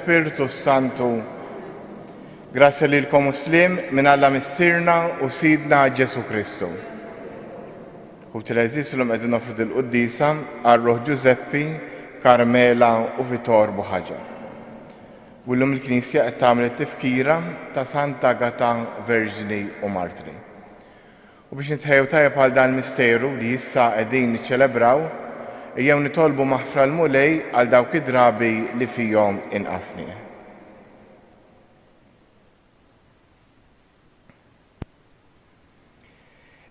l-Spiritu Santu. Grazie lilkom Muslim minn Alla missirna u Sidna Ġesu Kristu. U t-leżis l-lum għedin offru dil-Qoddisa għal-Roħ Giuseppi, Carmela u Vitor Buħaġa. U l-lum il-Knisja qed tagħmel it-tifkira ta' Santa Agata Verġini u Martri. U biex nitħejju tajjeb għal dan misteru li issa qegħdin niċċelebraw, ejjew nitolbu maħfra l-mulej għal dawk id-drabi li fihom inqasni.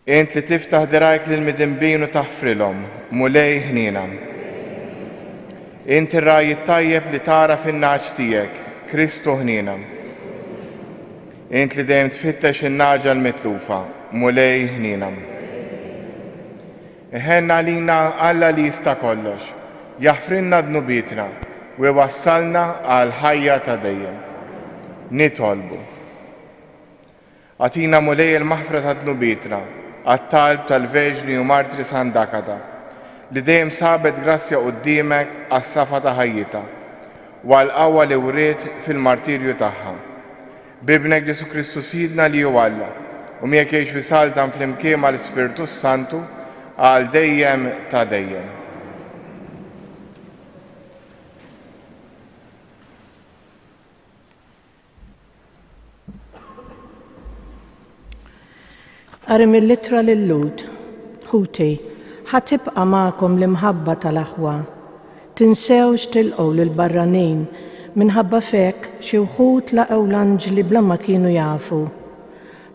Int li tiftaħ dirajk lil-midinbin u taħfrilhom, mulej ħnina. Int ir-raj it-tajjeb li tara fin-naġ tiegħek, Kristu ħnina. Int li dejjem tfittex in-naġa l-mitlufa, mulej ħnina. Iħenna lina Alla li jista' kollox, jaħfrinna dnubitna u jwassalna għal ħajja ta' dejjem. Nitolbu. Għatina mulej il-maħfra ta' dnubitna, għat-talb tal-Verġni u Martri Santa Agata, li dejjem sabet grazzja quddiemek għas-safa ta' ħajjita u għall-qawwa li wriet fil-martirju tagħha. Bibnek Ġesu Kristu Sidna li hu Alla, u miegħek jgħix wisaltan flimkien mal-Ispiritu Santu għal dejjem ta' dejjem. Qari mill-ittra lil-Lud, Ħuti, ħatibqa' magħkom l-imħabba tal-aħwa. Tinsewx tilqgħu lill-barranin minħabba fek xi wħud laqgħu l-anġli bla ma kienu jafu.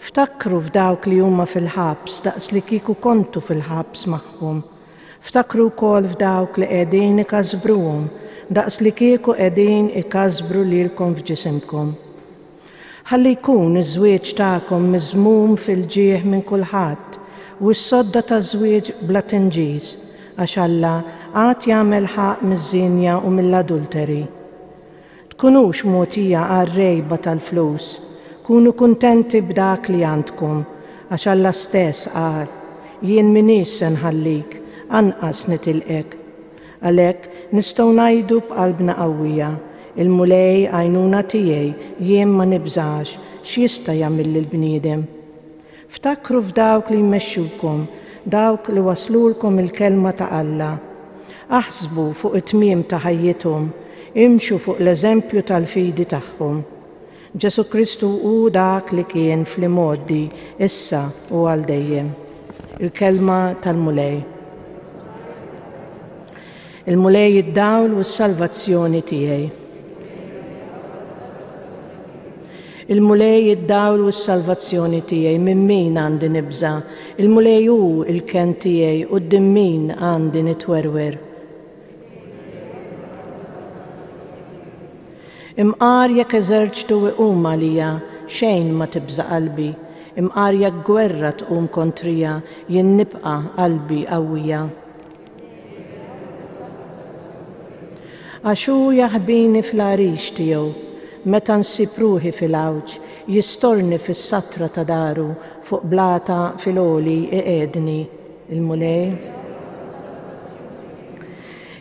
Ftakru f'dawk li huma fil-ħabs daqs li kieku kontu fil-ħabs magħhom. Ftakru wkoll f'dawk li qegħdin ikasbruhom daqs li kieku qegħdin ikasbru lilkom f'ġisimkom. Ħalli jkun iż-żwieġ tagħkom miżmum fil-ġieħ minn kulħadd u s-sodda ta' żwieġ bla tinġis għax Alla għad jagħmel ħaq miż-żinja u mill-adulteri. Tkunux mogħtija għar-rejba tal-flus, kunu kuntenti b'dak li għandkom, għax Alla stess qal, jien minix se nħallik, anqas nitilqek. Għalhekk nistgħu ngħidu b'qalbna qawwija, il-mulej għajnuna tiegħi jien ma nibżax x'jista' jagħmel lill-bniedem. Ftakru f'dawk li jmexxukom, dawk li waslulkom il-kelma ta' Alla. Aħsbu fuq it-tmiem ta' ħajjithom, imxu fuq l-eżempju tal-fidi tagħhom. Ġesu Kristu hu dak li kien fl-imoddi issa u għal dejjem. Il-kelma tal-mulej. Il-mulej id-dawl u s-salvazzjoni tiegħi. Il-mulej id-dawl u s-salvazzjoni tiegħi minn min għandi nibża. Il-mulej hu il-ken tiegħi quddiem min għandi nitwerwer. Imqar jekk eżerċtu iqum għalija, xejn ma tibża qalbi. Imqar jekk gwerra tqum kontrija, jien nibqa' qalbi qawwija. Għax hu jaħbini fl-għarix tiegħu, meta nsib ruħi fil-għawġ, jistorni fis-satra ta' daru, fuq blata fil-għoli iqedni. Il-mulej.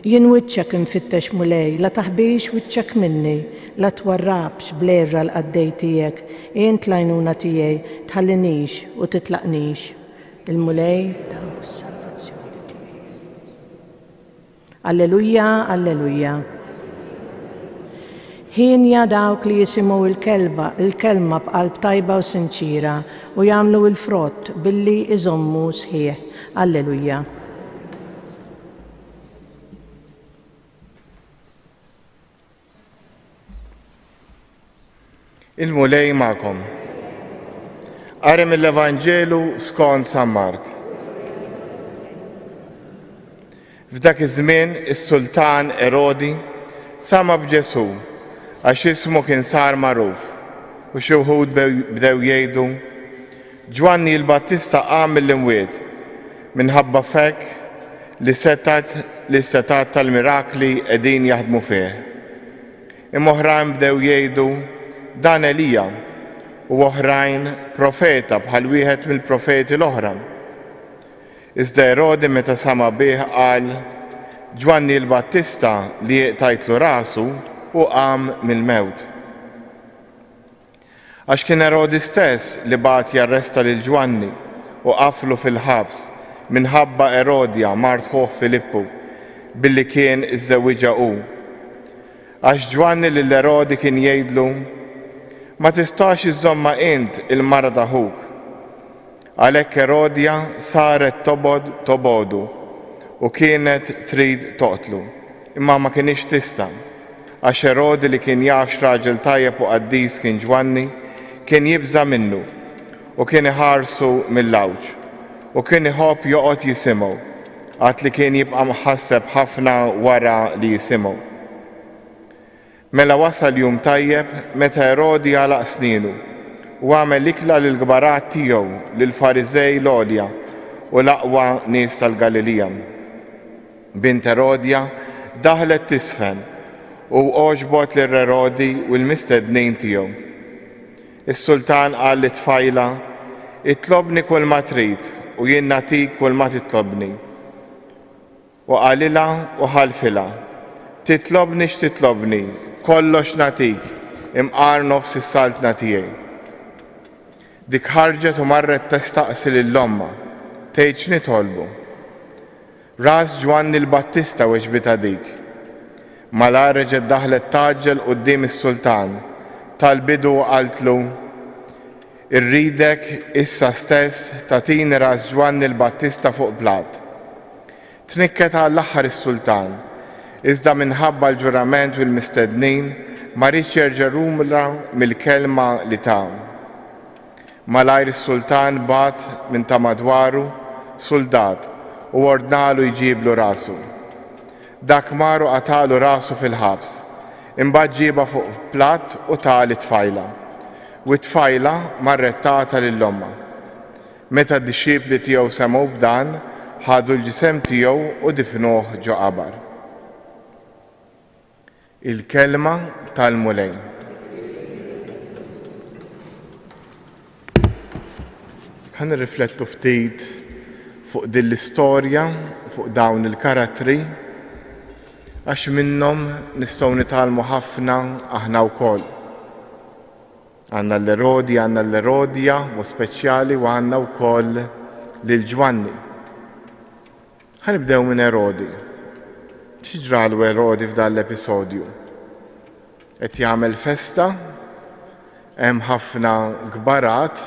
Jien wiċċek infittex mulej, la taħbix wiċċek minni, la twarrabx blerra l-qaddej tiegħek, int l-għajnuna tiegħi tħallinix u titlaqnix. Il-mulej daw s-salvazzjoni tiegħi. Alleluja, alleluja. Ħinja dawk li jisimgħu il-kelma b'qalb tajba u sinċira u jagħmlu l-frott billi iżommu sħiħ. Alleluja. Il-mulej magħkom. Qari mill-Evanġelu skont San Mark. F'dak iż-żmien is-Sultan Erodi sama b'Ġesu għax ismu kien sar magħruf u xi wħud bdew jgħidu Ġwanni l-Battista qam mill-imwiet minħabba fekk li setat tal-mirakli qegħdin jaħdmu fih. Imma oħrajn bdew jgħidu dan Elija u oħrajn profeta bħal wieħed mill-profeti l-oħra. Iżda Erodi meta sama bih qal Ġwanni l-Battista li tajtlu rasu u qam mill-mewt. Għax kien Erodi stess li bagħat jarresta lil Ġwanni u qaflu fil-ħabs minħabba Erodja mart ħoħ Filippu billi kien iżżewwiġha hu. Għax Ġwanni lil Erodi kien jgħidlu: ma tistax iżomma int il-mara taħuk. Għalhekk Erodja saret tobodu u kienet trid toqtlu, imma ma kienx tista' għax Erodi li kien jaf x'raġel tajjeb u qaddis kien Ġwanni kien jibża minnu u kien iħarsu mill-lawġ u kien iħobb joqgħod jisimgħu għad li kien jibqa' mħasseb ħafna wara li jisimgħu. Mela wasal jum tajjeb meta Erodi għalaq snienu u għamel ikla lill-gbarat tiegħu lill-Fariżej l-għolja u l-aqwa nies tal-Galilija. Bint Erodja daħlet tisfen u oġbot lil Erodi u l-mistednin tiegħu. Is-sultan qal li tfajla: itlobni kull ma trid u jien nagħtik kull ma titlobni. U qalilha u ħalfilha: titlobni x'titlobni, kollox nagħtik, imqar nofs is-saltna tiegħi. Dik ħarġet u marret tistaqsi lill-omma tgħid x'nitolbu. Ras Ġwanni l-Battista weġbitha dik. Malha reġgħet daħlet taġġel quddiem is-sultan tal-bidu qaltlu: irridek issa stess tagħtini ras Ġwanni l-Battista fuq plat. Tnikket għall-aħħar is-sultan, iżda minħabba l-ġurament u l-mistednin ma rridx jerġa' rumla mill-kelma li ta'. Malajr is-sultan bat minn ta' madwaru soldat u ordnalu jġiblu rasu. Dak maru qatalu rasu fil-ħabs, imbagħad ġieba fuq platt u tali tfajla. U tfajla marret tagħta lill-omma. Meta d-disċipli tiegħu semgħu b'dan, ħadu l-ġisem tiegħu u difnuh ġo qabar. Il-kelma tal-mulejn. Ħan nirriflettu ftit fuq din l-istorja, fuq dawn il-karattri, għax minnhom nistgħu nitgħallmu ħafna aħna wkoll. Għandna l-Erodi, għandna l-Erodja u speċjali u għandna wkoll lil Ġwanni. Ħanibdew minn Erodi. X'ġralu Erodi f'dan l-episodju? Qed jagħmel festa, hemm ħafna gbarat,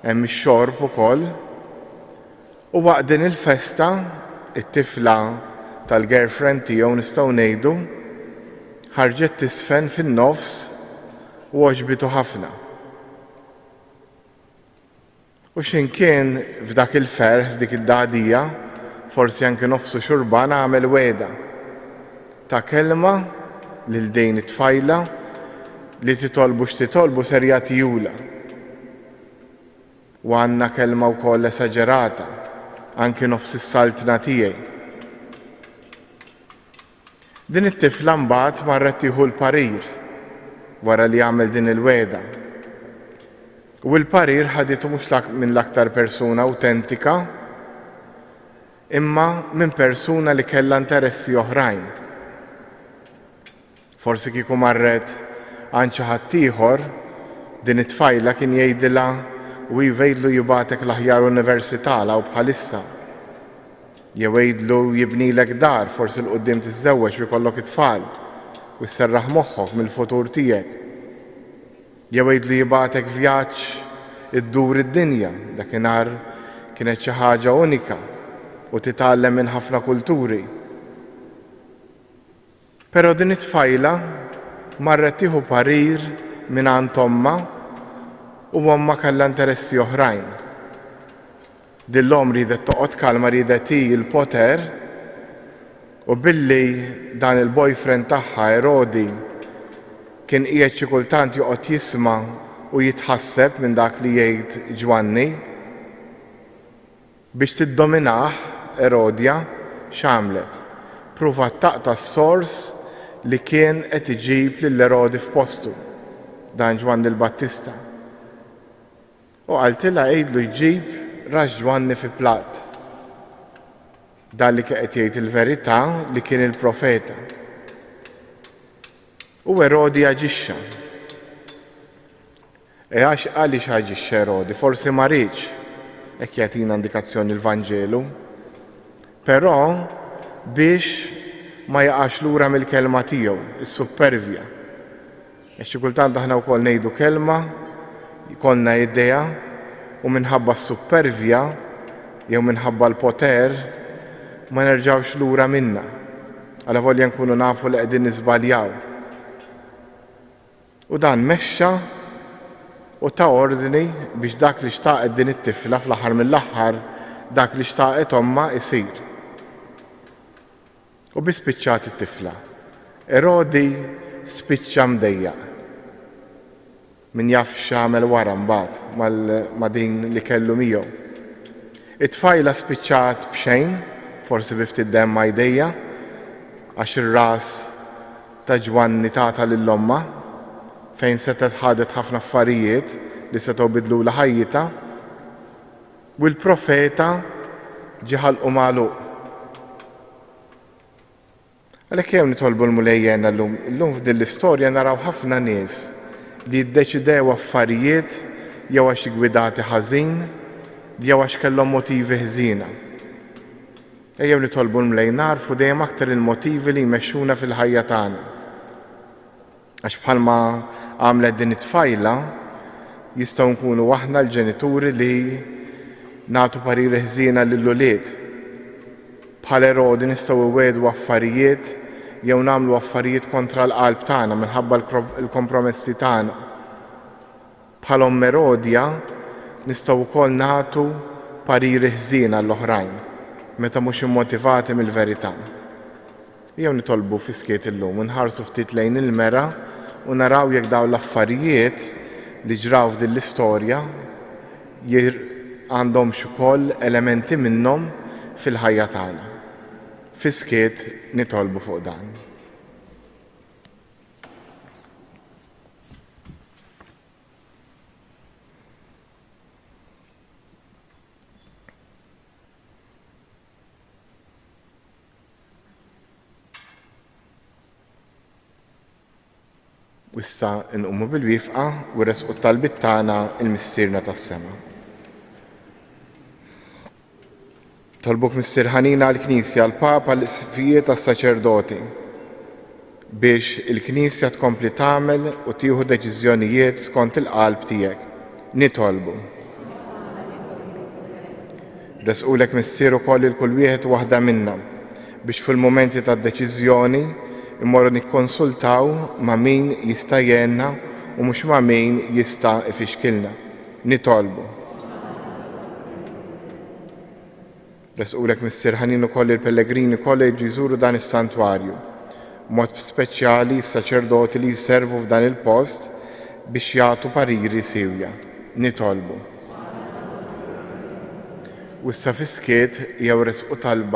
hemm ix-xorb ukoll, u waqt din il-festa it-tifla tal-girlfriend tiegħu nistgħu ngħidu ħarġet tisfen fin-nofs u għoġbitu ħafna. U x'inkien f'dak il-ferħ, f'dik id-daqdija, forsi anke nofsu xurban għamel weda ta' kelma lil dejn it-tfajla li titolbu x'titolbu ser jagħtijula. U għandna kelma wkoll esaġerata anke nofs is-saltna tiegħi. Din it-tifla mbagħad marret tieħu l-parir wara li għamel din il-weda. U l-parir ħaditu mhux minn l-aktar persuna awtentika, imma minn persuna li kellha interessi oħrajn. Forsi kieku marret għand xi ħadd ieħor, din it-tfajla kien jgħidilha u jgħidlu jibgħatek l-aħjar università law bħalissa. Jew jgħidlu jibnilek dar, forsi l-qudiem tiżżewweġ u jkollok it-tfal u sserraħ moħħok mill-futur tiegħek. Jew jgħidlu jibgħatek vjaġġ iddur id-dinja, dakinhar kienet xi ħaġa unika u titgħallem minn ħafna kulturi. Però din it-tfajla marret tieħu parir mingħand omma u omma kellha interessi oħrajn. Dillhom ridet toqgħod kalma, ridet hi l-poter u billi dan il-boyfriend tagħha Erodi kien qiegħed xi kultant joqgħod jisma' u jitħasseb minn dak li jgħid Ġwanni. Biex tiddominah Erodja x'għamlet? Pruvat taqta' s-sors li kien qed iġib lil Erodi f'postu, dan Ġwanni l-Battista. U qaltilha għidlu jġib ras Ġwanni fi plat. Dan li qed jgħid il-verità li kien il-profeta. U Erodi aġixxa. Għaliex aġixxa Erodi? Forsi ma rridx, hekk jagħtina indikazzjoni l-Vanġelu, però biex ma jaqax lura mill-kelma tiegħu, is-supervja. Xi kultant aħna wkoll ngħidu kelma, jkollna idea u minħabba s-supervja jew minħabba l-poter ma nerġgħux lura minnha. Alla volja nkunu nafu li qegħdin niżbaljaw. U dan mexxa u ta' ordni biex dak li xtaqet din it-tifla fl-aħħar mill-aħħar dak li xtaqet omma isir. U bi spiċċat it-tifla. Erodi spiċċa mdejjaq. Min jaf x'għamel wara mbagħad ma' din li kellu miegħu. It-tfajla spiċċat b'xejn, forsi bi ftit demm jdejja, għax ir-ras ta' Ġwanni tagħta lill-omma fejn setet ħadet ħafna affarijiet li setgħu bidlu ħajjita u l-profeta ġie ħalqu magħluq. Għalhekk jew nitolbu l-mulejjena llum f'din l-istorja naraw ħafna nies li jiddeċidew affarijiet jew għax igwidati ħażin jew għax kellhom motivi ħżiena. Ejjew nitolbu l-mulejn narfu dejjem aktar il-motivi li jmexxuna fil-ħajja tagħna. Għax bħalma għamlet din it-tfajla jistgħu nkunu aħna l-ġenituri li nagħtu pariri ħżiena lill-ulied. Bħal Erodi nistgħu iwedu affarijiet jew nagħmlu affarijiet kontra l-qalb tagħna minħabba l-kompromessi tagħna. Bħal omm Erodja nistgħu wkoll nagħtu pariri ħżiena l-oħrajn meta mhux immotivati mill-verità. Jew nitolbu fiskiet illum nħarsu ftit lejn il-mera u naraw jekk dawn l-affarijiet li ġraw f'din l-istorja għandhomx ukoll elementi minnhom fil-ħajja tagħna. Fiskiet nitolbu fuq dan. U issa nqumu bil-wifqa u resqu t-talbit tagħna il-Missierna tas-sema. Tolbuk Missier ħanina l-Knisja l-Papa l-isfijiet tas-saċerdoti biex il-Knisja tkompli tagħmel u tieħu deċiżjonijiet skont il-qalb tiegħek. Nitolbu. Resqulek Missier ukoll il-kull wieħed waħda minnha biex fil-mumenti tad-deċiżjoni immorru nikkonsultaw ma' min jista' jgħinna u mhux ma' min jista' ifixkilna. Nitolbu. Resqulek Missier ħanin ukoll il-Pellegrini College jżuru dan is-santwarju, mod speċjali s-saċerdoti li jservu f'dan il-post biex jagħtu pariri sewja. Nitolbu. U issa fiskiet jew resqu talb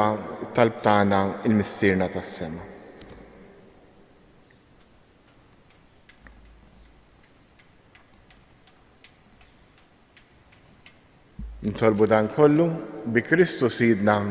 tagħna il-Missierna tas-sema. Nitolbu dan kollu bi Kristu Sidna.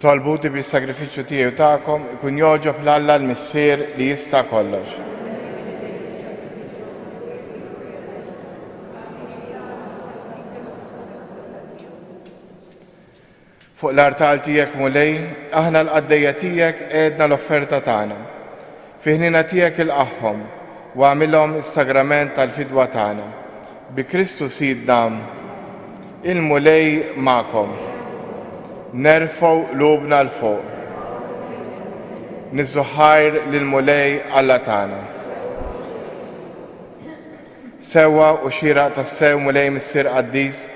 Tolbuti bis-sagrifiċċju tiegħu tagħkom ikun jogħġob l-Alla l-Missier li jista' kollox. Fuq l-artal tiegħek mulej, aħna l-qaddejja tiegħek għedna l-offerta tagħna. Fiħnina tiegħek il-qaħħom u għamilhom is-sagrament tal-fidwa tagħna. Bi Kristu Sidna il-mulej magħkom. Nerfgħu qlubna l fuq. Niżuħħajr lill-mulej Alla tagħna. Sewwa u xieraq tas-sew mulej missier qaddis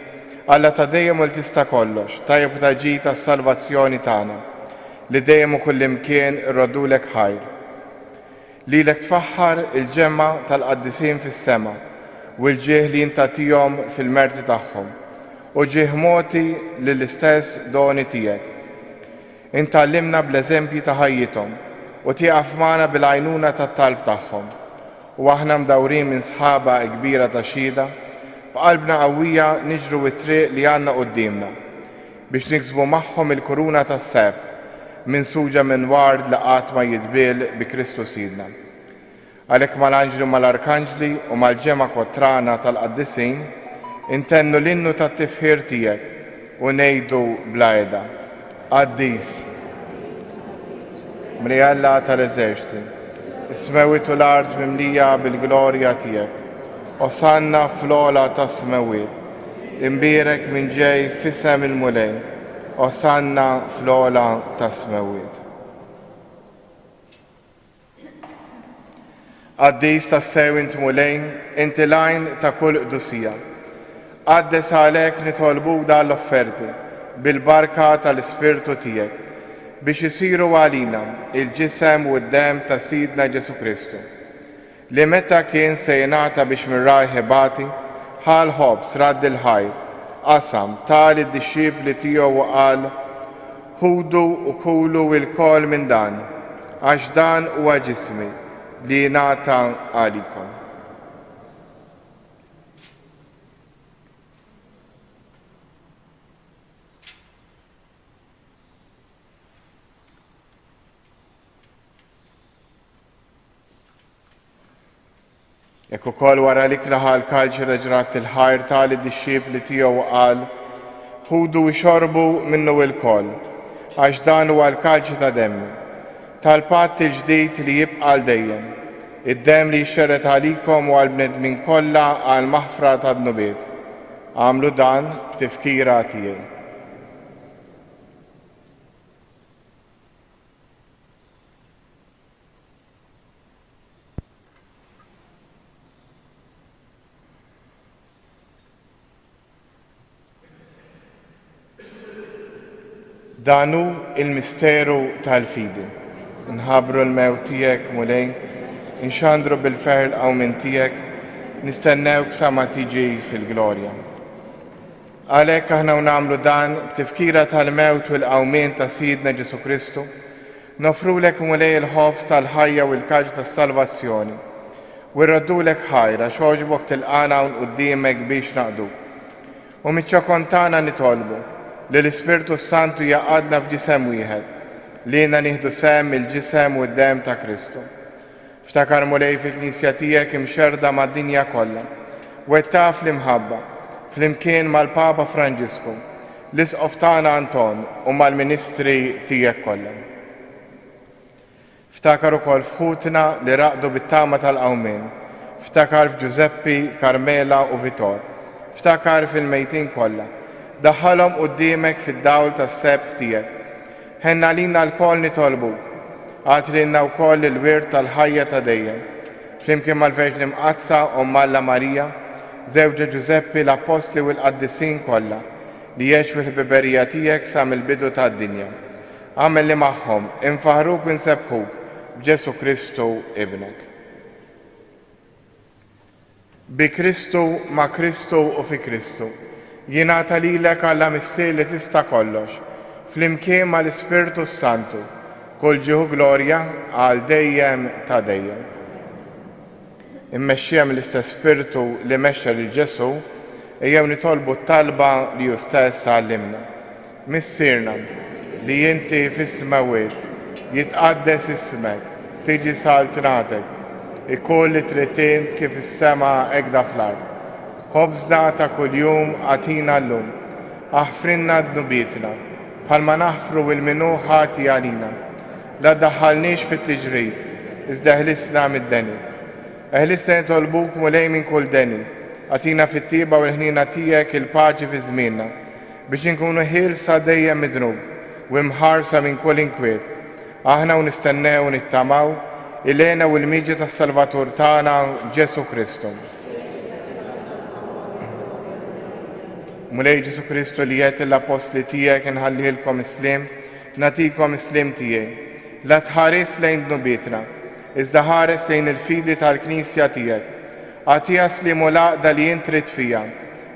Alla ta' dejjem u l-tista' kollox, tajjeb u taġġid tas-salvazzjoni tagħna, li dejjem u kullimkien irrodulek ħajr. Lilek tfaħħar il-ġemma tal-qaddisin fis-sema u l-ġieħ li intatihom fil-merti tagħhom u ġieħ moti lill-istess doni tiegħek. Intallimna bl-eżempji ta' ħajjithom u tieqaf magħna bil-għajnuna tat-talb tagħhom. U aħna mdawrin minn sħaba kbira ta' xhieda b'qalbna qawwija niġru t-triq li għandna qudiemna biex niksbu magħhom il-kuruna tas-seb minsuġa minn ward li qatt ma jitbiel bi Kristu Sidna. Għalhekk mal-anġli u mal-arkanġli u mal-ġemgħa kottrana tal-qaddisin intennu l-innu tat-tifħir tiegħek u ngħidu bla għeda. Qaddis Mrijalla tal-eżerċiti, is-smewiet u l-art mimlija bil-glorja tiegħek. Osanna fl-ola ta' smewiet, imbierek minn ġej f'isem il-mulej, osanna fl-ola ta' smewiet. Qaddis tas-sew int mulej, inti lajn ta' kull qdusija. Qaddes għalhekk nitolbu dal-offerti bil-barka tal-Ispirtu tiegħek biex isiru għalina il-ġisem u d-dem ta' Sidna Ġesu Kristu. Li meta kien se jingħata biex mirraj ħebati, ħal ħobs radd il-ħajr, qasam tal id-dixxipli tiegħu u qal: ħudu u kulu l-kol minn dan, għax dan huwa ġismi li jingħata għalikom. Jekk ukoll wara li klaħa l-kalġ reġrat il-ħajr tal id-dixxipli tiegħu qal: ħudu u xorbu minnu l-koll, għax dan huwa l-kalġ ta' demmi, tal-patt il-ġdid li jibqa' l dejjem, id-demm li jxerret għalikom u għall-bnedmin kollha għal maħfra tad-nubiet. Għamlu dan b'tifkira tiegħi. Danu il-misteru tal-fidi. Nħabru l-mew tiegħek mulej, inxandru bil-ferħ l-qawmin tiegħek, nistennewk sa ma tiġi fil-glorja. Għalhekk aħna nagħmlu dan b'tifkira tal-mewt u l-qawmin ta' Sidna Ġesu Kristu, nofrulek mulej il-ħofs tal-ħajja u l-kaġ tas-salvazzjoni, u rroddulek ħajra xogħġbok tilqana hawn quddiemek biex naqduk. U miċ-ċokontana nitolbu li l-Ispirtu Santu jaqadna f'ġisem wieħed, li jiena nieħdu sem il-ġisem u d-dem ta' Kristu. Ftakar mulej fil-Knisja tiegħek imxerda mad-dinja kollha, wettaq fl-imħabba, flimkien mal-Papa Franġisku, l-Isqof tagħna Anton u mal-Ministri tiegħek kollha. Ftakar ukoll f'ħutna li raqdu bit-tama tal-qawmien, ftakar f'Giuseppi, Carmela u Vitor, ftakar fil-mejtin kollha. Daħħalhom quddiemek fid-dawl tas-seb tiegħek. Ħenna lilna l-kol nitolbuk, għatrilna wkoll il-wirt tal-ħajja ta' dejjem. Flimkien mal-Verġni Mqazza u Alla Marija, żewġa Giuseppi l-Apostli u l-Qaddisin kollha li jgħixu fil-ħbiberija tiegħek sa mill-bidu tad-dinja. Għamel li magħhom infaħruk u nsebħuk b'Ġesu Kristu ibnek. Bi Kristu, ma' Kristu u fi Kristu. Jingħata lilek Alla missier li tista' kollox, flimkien mal-Ispirtu Santu, kull ġieħu glorja għal dejjem ta' dejjem. Immexxija mill-istess Spirtu li mexxa lil Ġesu, ejjew nitolbu t-talba li hu stess għallimna. Missierna li inti fis-smawiet jitqaddes ismek, tiġi saltnatek, ikun li trid kif is-sema hekk fl-ard. Ħobżna ta' kuljum għatina llum, aħfrinna d-nubietna, bħalma naħfru il-minu ħati għalina. La daħħalniex fit-tiġrid, iżda ħlisna mid-deni. Ħlisna nitolbuk mulej minn kull deni. Għatina fit-tiba u l-ħnina tiegħek il-paċi fi żmienna biex inkunu ħielsa dejjem mid-dnub u imħarsa minn kull inkwiet. Aħna u nistennew u nittamaw il-għena u l-miġi tas-Salvatur tagħna Ġesu Kristu. Mulej Ġesu Kristu li jgħid l-apostli tiegħek inħallihilkom islim, natikom islim tiegħi. La tħares lejn dnubietna, iżda ħares lejn il-fidi tal-Knisja tiegħek. Għatija slim u laqda li int trid fija,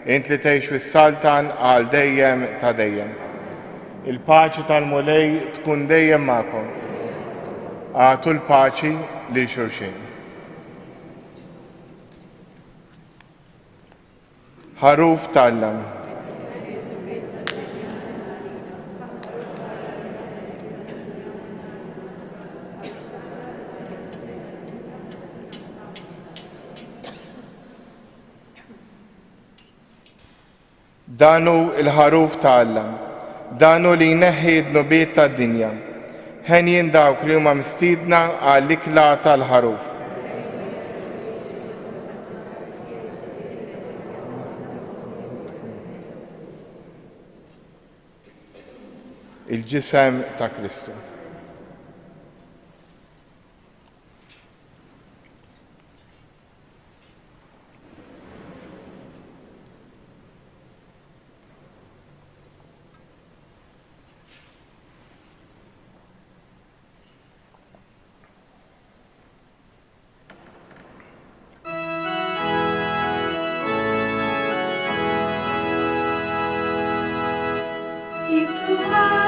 int li tgħix fis-Saltan għal dejjem ta' dejjem. Il-paċi tal-mulej tkun dejjem magħkom. Għatu l-paċi lil xulxin. Ħaruf tal-lam. Danu il-ħaruf tal-lam. Danu li jneħħi d-nubiet tad-dinja. Ħen jindawk li huma mistiedna għall-ikla tal-ħaruf. Il-ġisem ta' Kristu. Real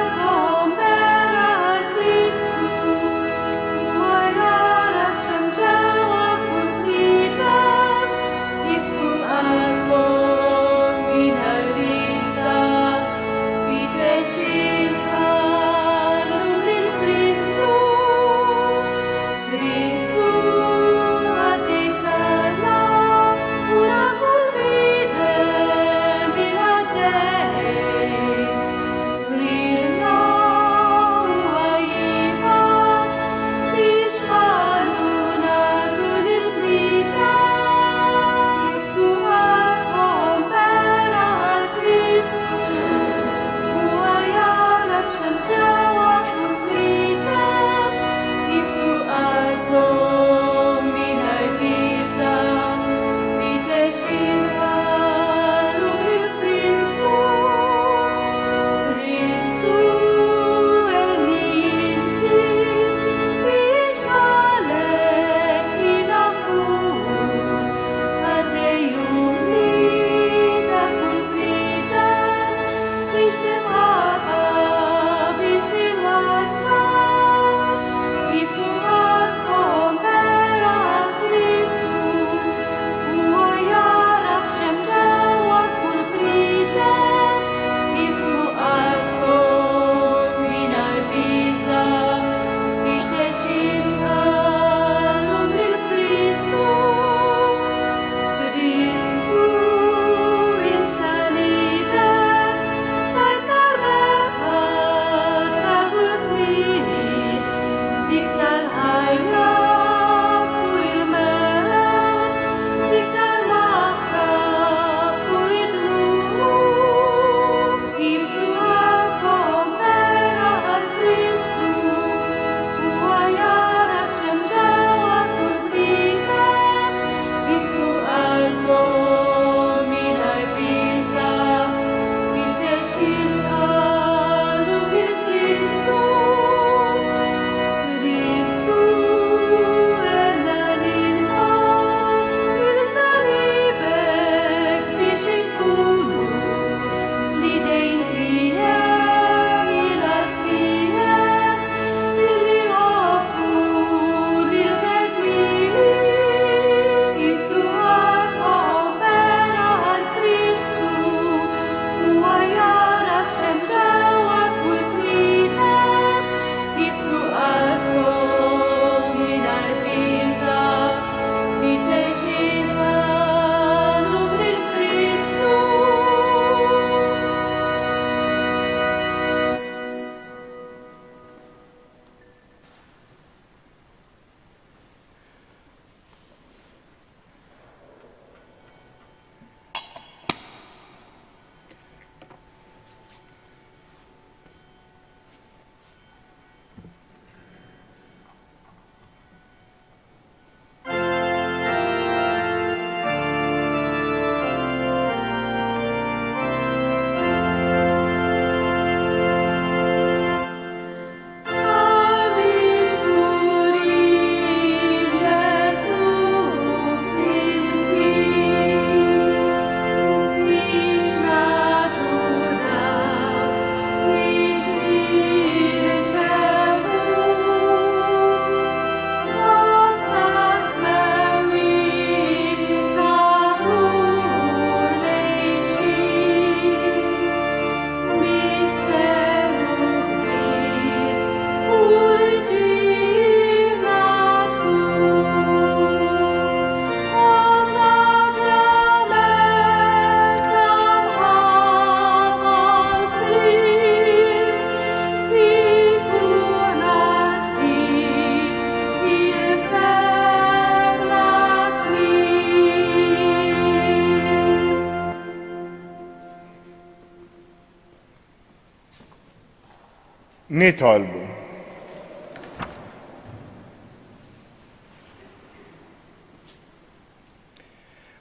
Nitolbu.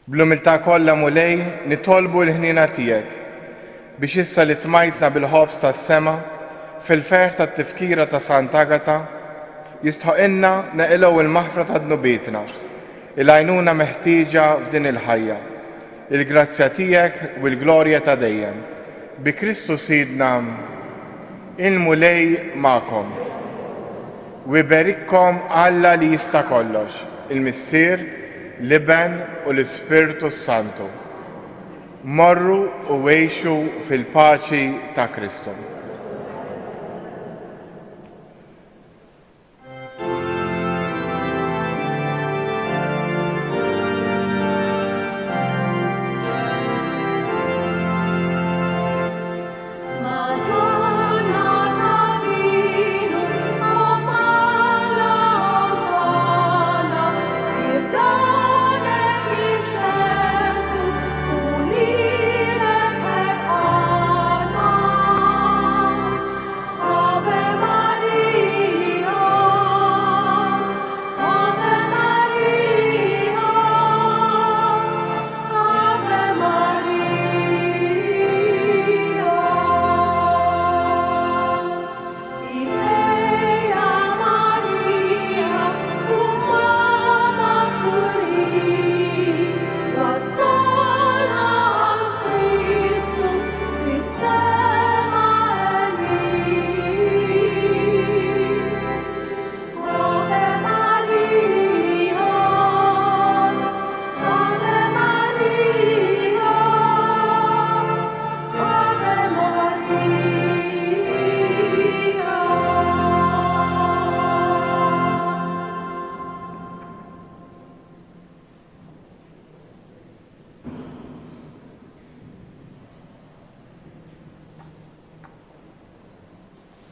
Bl-umiltà kollha mulej nitolbu l-ħnina tiegħek biex issa li tmajtna bil-ħobs tas-sema fil-fer tat-tifkira ta' Sant'Agata jistħoqilna neqilgħu il-maħfra ta' dnubietna, il-għajnuna meħtieġa f'din il-ħajja, il-grazzja tiegħek u l-glorja ta' dejjem. Bi Kristu Sidna, il-mulej magħkom. U jberikkom Alla li jista' kollox, il-Missier, l-Iben u l-Ispirtu Santu. Morru u għejxu fil-paċi ta' Kristu.